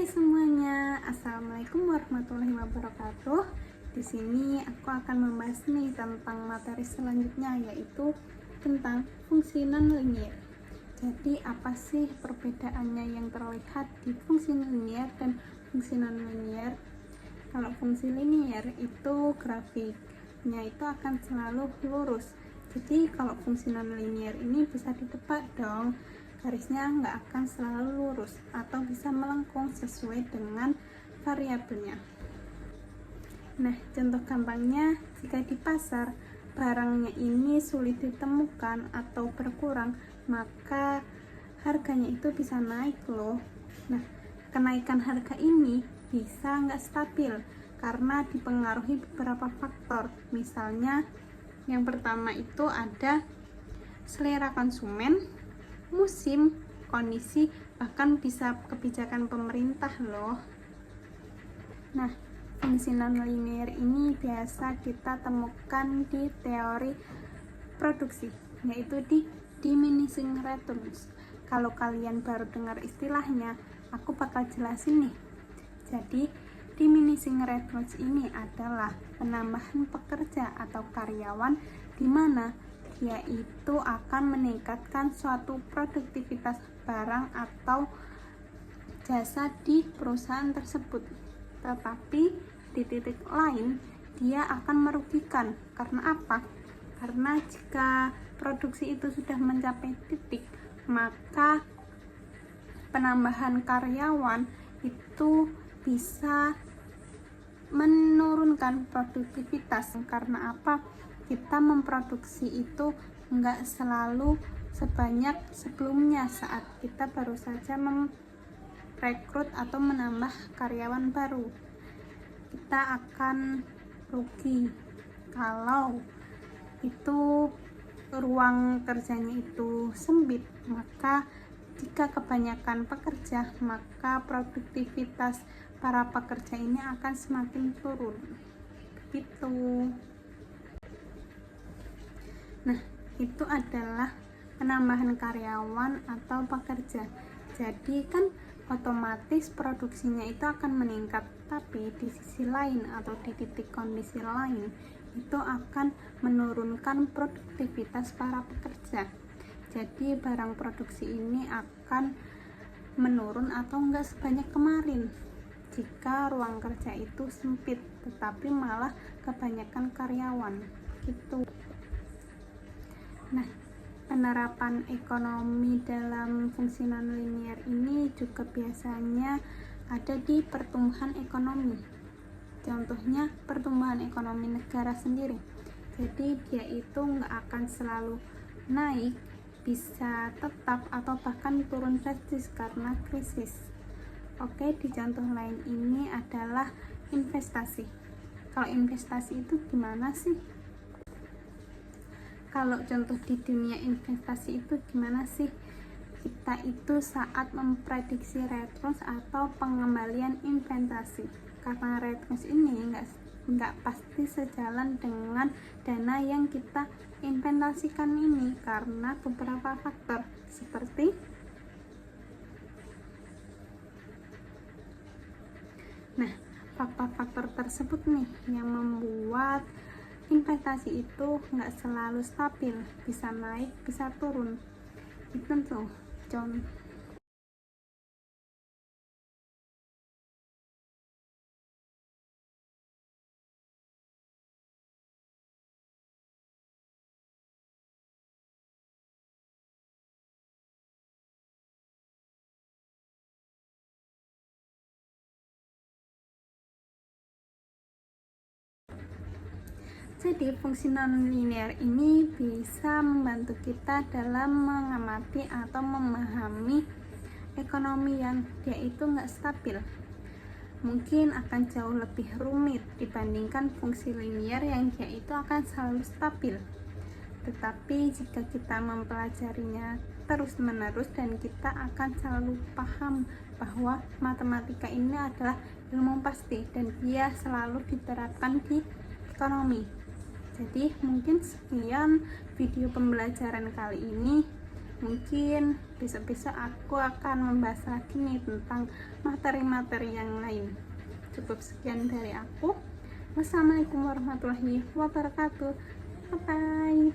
Semuanya, assalamualaikum warahmatullahi wabarakatuh. Di sini aku akan membahas nih tentang materi selanjutnya, yaitu tentang fungsi nonlinier. Jadi apa sih perbedaannya yang terlihat di fungsi linier dan fungsi nonlinier? Kalau fungsi linier itu grafiknya itu akan selalu lurus. Jadi kalau fungsi nonlinier ini bisa ditebak dong, garisnya nggak akan selalu lurus atau bisa melengkung sesuai dengan variabelnya. Nah, contoh gampangnya, jika di pasar barangnya ini sulit ditemukan atau berkurang, maka harganya itu bisa naik loh. Nah, kenaikan harga ini bisa nggak stabil karena dipengaruhi beberapa faktor. Misalnya, yang pertama itu ada selera konsumen, musim, kondisi, bahkan bisa kebijakan pemerintah loh. Nah, fungsi nonlinier ini biasa kita temukan di teori produksi, yaitu di diminishing returns. Kalau kalian baru dengar istilahnya, aku bakal jelasin nih. Jadi, diminishing returns ini adalah penambahan pekerja atau karyawan di mana dia itu akan meningkatkan suatu produktivitas barang atau jasa di perusahaan tersebut. Tetapi di titik lain dia akan merugikan. Karena apa? Karena jika produksi itu sudah mencapai titik, maka penambahan karyawan itu bisa menurunkan produktivitas. Karena apa? Kita memproduksi itu nggak selalu sebanyak sebelumnya saat kita baru saja merekrut atau menambah karyawan baru. Kita akan rugi kalau itu ruang kerjanya itu sempit. Maka jika kebanyakan pekerja, maka produktivitas para pekerja ini akan semakin turun. Begitu. Nah, itu adalah penambahan karyawan atau pekerja. Jadi kan otomatis produksinya itu akan meningkat, tapi di sisi lain atau di titik kondisi lain itu akan menurunkan produktivitas para pekerja. Jadi barang produksi ini akan menurun atau enggak sebanyak kemarin jika ruang kerja itu sempit, tetapi malah kebanyakan karyawan gitu. Nah, penerapan ekonomi dalam fungsi nonlinier ini juga biasanya ada di pertumbuhan ekonomi. Contohnya pertumbuhan ekonomi negara sendiri. Jadi dia itu nggak akan selalu naik, bisa tetap atau bahkan turun drastis karena krisis. Oke, di contoh lain ini adalah investasi. Kalau investasi itu gimana sih? Kalau contoh di dunia investasi itu gimana sih? Kita itu saat memprediksi returns atau pengembalian investasi. Karena returns ini nggak pasti sejalan dengan dana yang kita investasikan ini karena beberapa faktor seperti faktor-faktor tersebut nih yang membuat investasi itu nggak selalu stabil, bisa naik, bisa turun. Itu tuh contoh. Jadi fungsi nonlinier ini bisa membantu kita dalam mengamati atau memahami ekonomi yang dia itu nggak stabil. Mungkin akan jauh lebih rumit dibandingkan fungsi linier yang dia itu akan selalu stabil. Tetapi jika kita mempelajarinya terus-menerus dan kita akan selalu paham bahwa matematika ini adalah ilmu pasti dan dia selalu diterapkan di ekonomi. Jadi mungkin sekian video pembelajaran kali ini. Mungkin besok-besok aku akan membahas lagi nih tentang materi-materi yang lain. Cukup sekian dari aku. Wassalamualaikum warahmatullahi wabarakatuh. Bye bye.